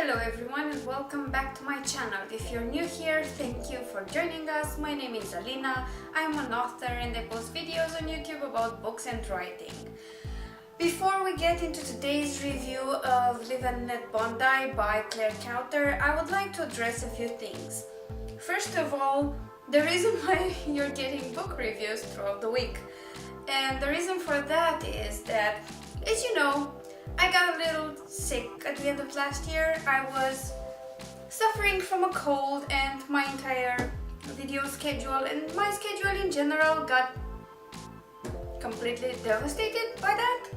Hello everyone and welcome back to my channel. If you're new here, thank you for joining us. My name is Alina. I'm an author and I post videos on YouTube about books and writing. Before we get into today's review of Let Bondi by Clare Kauter, I would like to address a few things. First of all, the reason why you're getting book reviews throughout the week. And the reason for that is that, as you know, I got a little sick at the end of last year. I was suffering from a cold and my entire video schedule and my schedule in general got completely devastated by that.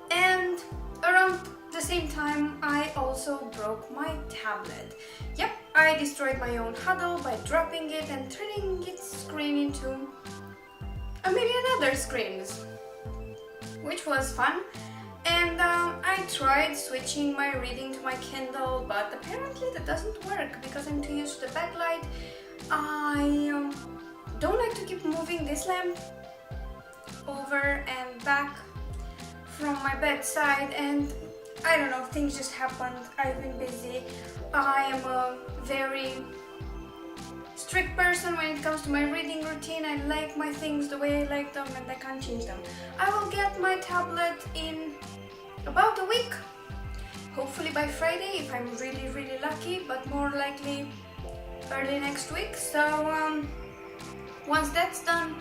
And around the same time, I also broke my tablet. Yep, I destroyed my own huddle by dropping it and turning its screen into a million other screens, which was fun. And I tried switching my reading to my Kindle, but apparently that doesn't work because I'm too used to the backlight. I don't like to keep moving this lamp over and back from my bedside, and I don't know, things just happened. I've been busy. I am a very strict person when it comes to my reading routine. I like my things the way I like them and I can't change them. I will get my tablet in about a week, hopefully by Friday if I'm really lucky, but more likely early next week. So once that's done,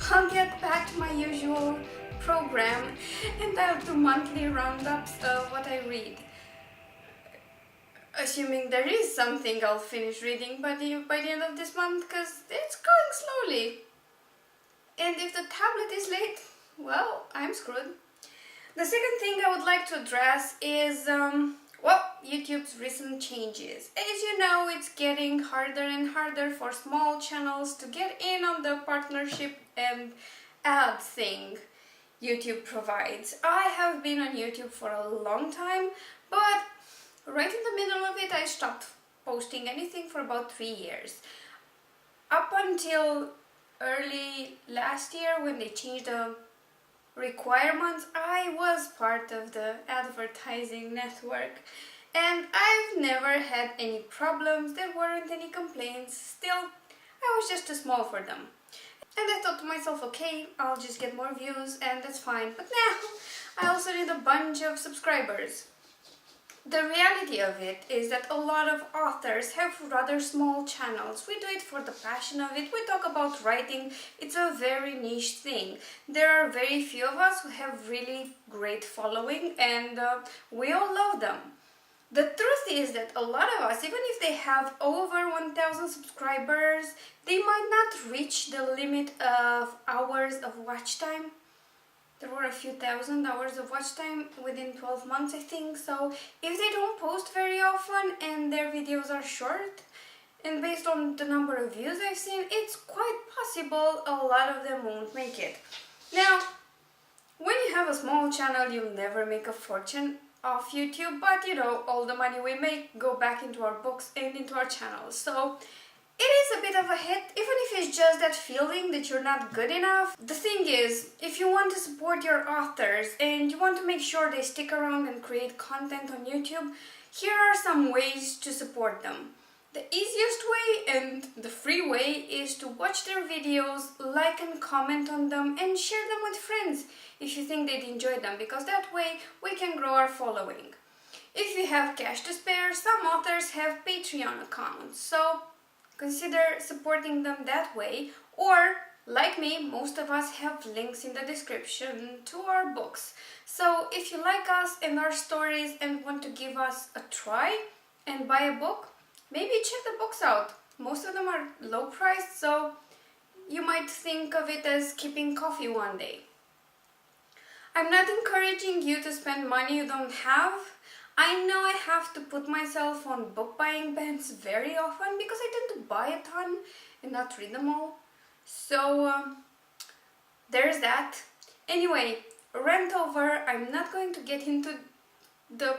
I'll get back to my usual program and I'll do monthly roundups of what I read. Assuming there is something I'll finish reading by the end of this month, because it's going slowly. And if the tablet is late, well, I'm screwed. The second thing I would like to address is, YouTube's recent changes. As you know, it's getting harder and harder for small channels to get in on the partnership and ad thing YouTube provides. I have been on YouTube for a long time, but right in the middle of it, I stopped posting anything for about 3 years. Up until early last year when they changed the requirements, I was part of the advertising network and I've never had any problems. There weren't any complaints. Still, I was just too small for them. And I thought to myself, okay, I'll just get more views and that's fine. But now, I also need a bunch of subscribers. The reality of it is that a lot of authors have rather small channels. We do it for the passion of it. We talk about writing. It's a very niche thing. There are very few of us who have really great following and we all love them. The truth is that a lot of us, even if they have over 1,000 subscribers, they might not reach the limit of hours of watch time. There were a few thousand hours of watch time within 12 months, I think. So if they don't post very often and their videos are short, and based on the number of views I've seen, it's quite possible a lot of them won't make it. Now, when you have a small channel, you'll never make a fortune off YouTube, but you know, all the money we make go back into our books and into our channels. So it is a bit of a hit, even if it's just that feeling that you're not good enough. The thing is, if you want to support your authors and you want to make sure they stick around and create content on YouTube, here are some ways to support them. The easiest way and the free way is to watch their videos, like and comment on them, and share them with friends if you think they'd enjoy them, because that way we can grow our following. If you have cash to spare, some authors have Patreon accounts, so consider supporting them that way, or like me, most of us have links in the description to our books. So if you like us and our stories and want to give us a try and buy a book, maybe check the books out. Most of them are low priced, so you might think of it as skipping coffee one day. I'm not encouraging you to spend money you don't have. I know I have to put myself on book buying bans very often because I tend to buy a ton and not read them all. So there's that. Anyway, rant over. I'm not going to get into the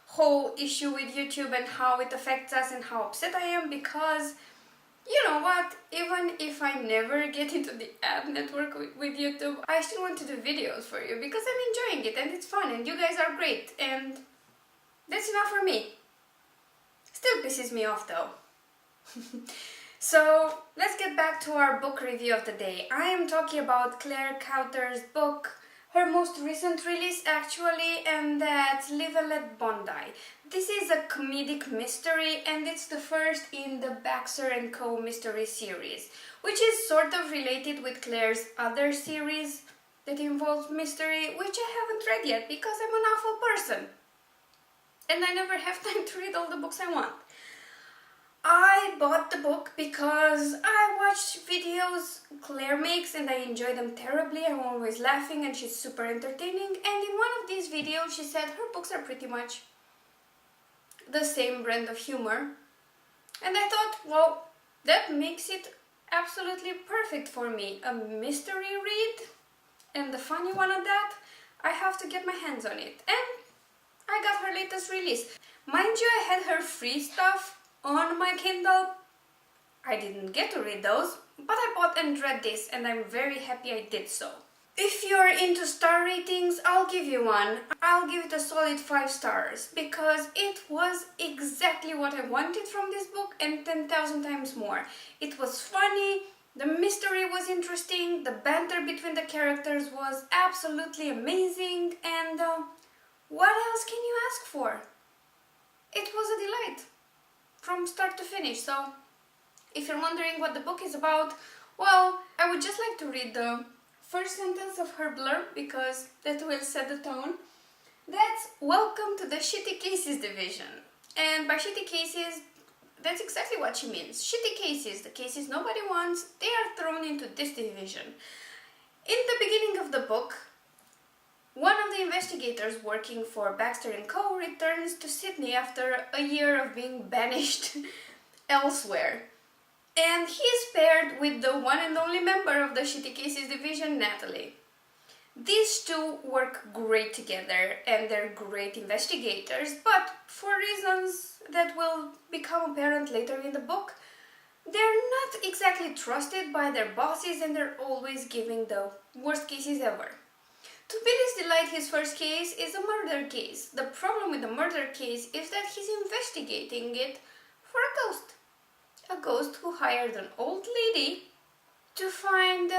whole issue with YouTube and how it affects us and how upset I am, because you know what, even if I never get into the ad network with YouTube, I still want to do videos for you because I'm enjoying it and it's fun and you guys are great, and that's enough for me. Still pisses me off though. So let's get back to our book review of the day. I am talking about Clare Kauter's book, her most recent release actually, and that's Let Bondi. This is a comedic mystery and it's the first in the Baxter & Co. mystery series, which is sort of related with Clare's other series that involves mystery, which I haven't read yet because I'm an awful person. And I never have time to read all the books I want. I bought the book because I watch videos Clare makes and I enjoy them terribly. I'm always laughing and she's super entertaining. And in one of these videos she said her books are pretty much the same brand of humor. And I thought, well, that makes it absolutely perfect for me. A mystery read, and the funny one at that, I have to get my hands on it. And I got her latest release. Mind you, I had her free stuff on my Kindle. I didn't get to read those, but I bought and read this and I'm very happy I did so. If you're into star ratings, I'll give you one. I'll give it a solid 5 stars because it was exactly what I wanted from this book and 10,000 times more. It was funny, the mystery was interesting, the banter between the characters was absolutely amazing, and what else can you ask for? It was a delight from start to finish. So if you're wondering what the book is about, well, I would just like to read the first sentence of her blurb because that will set the tone. That's "Welcome to the Shitty Cases division." And by shitty cases, that's exactly what she means. Shitty cases, the cases nobody wants, they are thrown into this division. In the beginning of the book, one of the investigators working for Baxter & Co. returns to Sydney after a year of being banished elsewhere. And he is paired with the one and only member of the Shitty Cases division, Natalie. These two work great together and they're great investigators, but for reasons that will become apparent later in the book, they're not exactly trusted by their bosses and they're always giving the worst cases ever. To Billy's delight, his first case is a murder case. The problem with the murder case is that he's investigating it for a ghost. A ghost who hired an old lady to find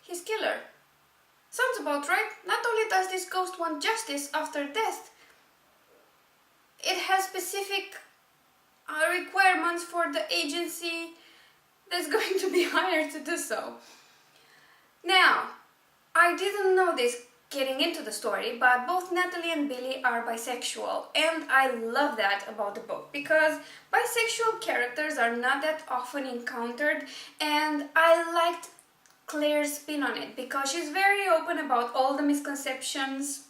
his killer. Sounds about right. Not only does this ghost want justice after death, it has specific requirements for the agency that's going to be hired to do so. Now, I didn't know this getting into the story, but both Natalie and Billy are bisexual, and I love that about the book because bisexual characters are not that often encountered, and I liked Claire's spin on it because she's very open about all the misconceptions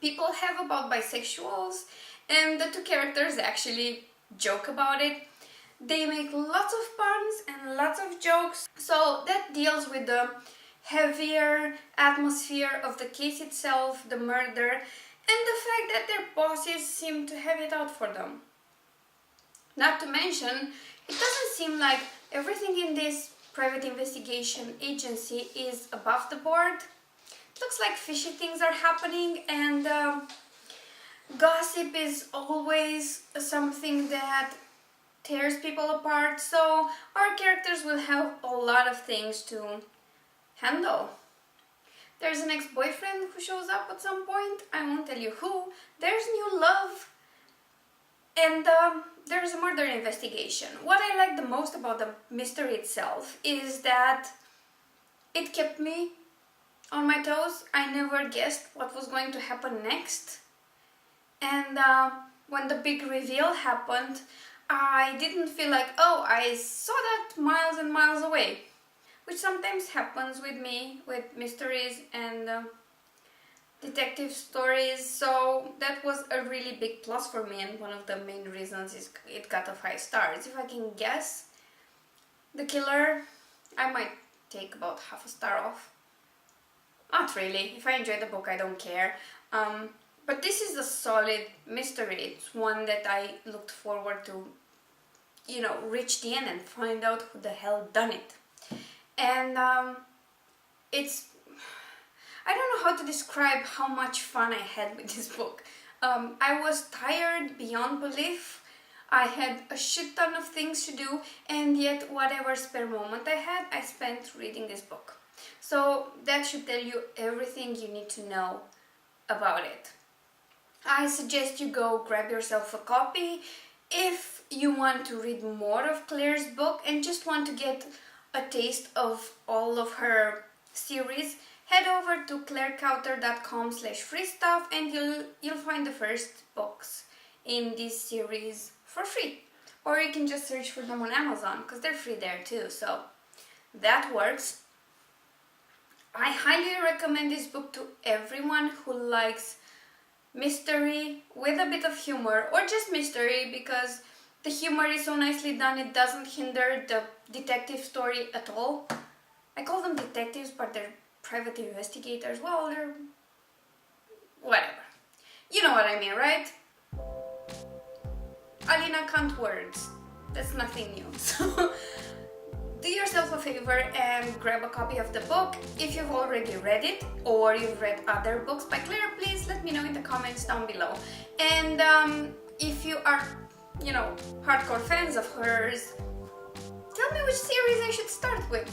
people have about bisexuals, and the two characters actually joke about it. They make lots of puns and lots of jokes, so that deals with the heavier atmosphere of the case itself, the murder, and the fact that their bosses seem to have it out for them. Not to mention, it doesn't seem like everything in this private investigation agency is above the board. It looks like fishy things are happening, and gossip is always something that tears people apart, so our characters will have a lot of things to handle. There's an ex-boyfriend who shows up at some point, I won't tell you who. There's new love, and there's a murder investigation. What I like the most about the mystery itself is that it kept me on my toes. I never guessed what was going to happen next, and when the big reveal happened, I didn't feel like, oh, I saw that miles and miles away, which sometimes happens with me, with mysteries and detective stories, so that was a really big plus for me, and one of the main reasons is it got a 5 stars. If I can guess the killer, I might take about half a star off. Not really. If I enjoy the book, I don't care. But this is a solid mystery. It's one that I looked forward to, reach the end and find out who the hell done it. And it's, I don't know how to describe how much fun I had with this book. I was tired beyond belief. I had a shit ton of things to do, and yet whatever spare moment I had, I spent reading this book. So that should tell you everything you need to know about it. I suggest you go grab yourself a copy. If you want to read more of Clare's book and just want to get a taste of all of her series, head over to clarekauter.com/free stuff and you'll find the first books in this series for free. Or you can just search for them on Amazon because they're free there too, so that works. I highly recommend this book to everyone who likes mystery with a bit of humor, or just mystery, because the humor is so nicely done, it doesn't hinder the detective story at all. I call them detectives, but they're private investigators. Well, they're whatever. You know what I mean, right? Alina can't words. That's nothing new. So do yourself a favor and grab a copy of the book. If you've already read it or you've read other books by Clare, please let me know in the comments down below. And if you are, hardcore fans of hers, tell me which series I should start with.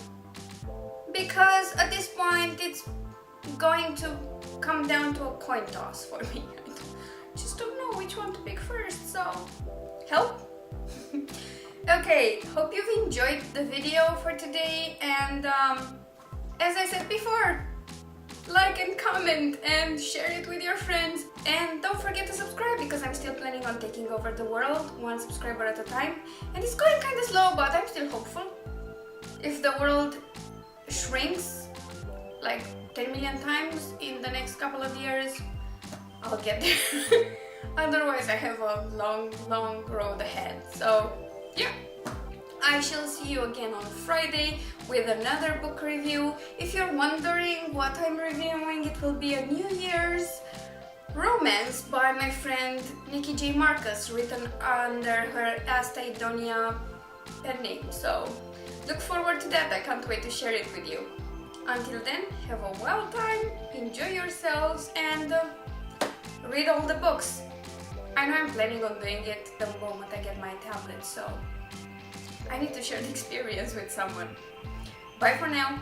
Because at this point it's going to come down to a coin toss for me. I just don't know which one to pick first, so help? Okay, hope you've enjoyed the video for today, and as I said before, like and comment and share it with your friends, and don't forget to subscribe because I'm still planning on taking over the world one subscriber at a time, and it's going kind of slow, but I'm still hopeful. If the world shrinks like 10 million times in the next couple of years, I'll get there. Otherwise I have a long road ahead. So yeah, I shall see you again on Friday with another book review. If you're wondering what I'm reviewing, it will be a New Year's romance by my friend Nikki J. Marcus, written under her Asta Idonia pen name. So look forward to that. I can't wait to share it with you. Until then, have a wild time, enjoy yourselves, and read all the books. I know I'm planning on doing it the moment I get my tablet, so I need to share the experience with someone. Bye for now.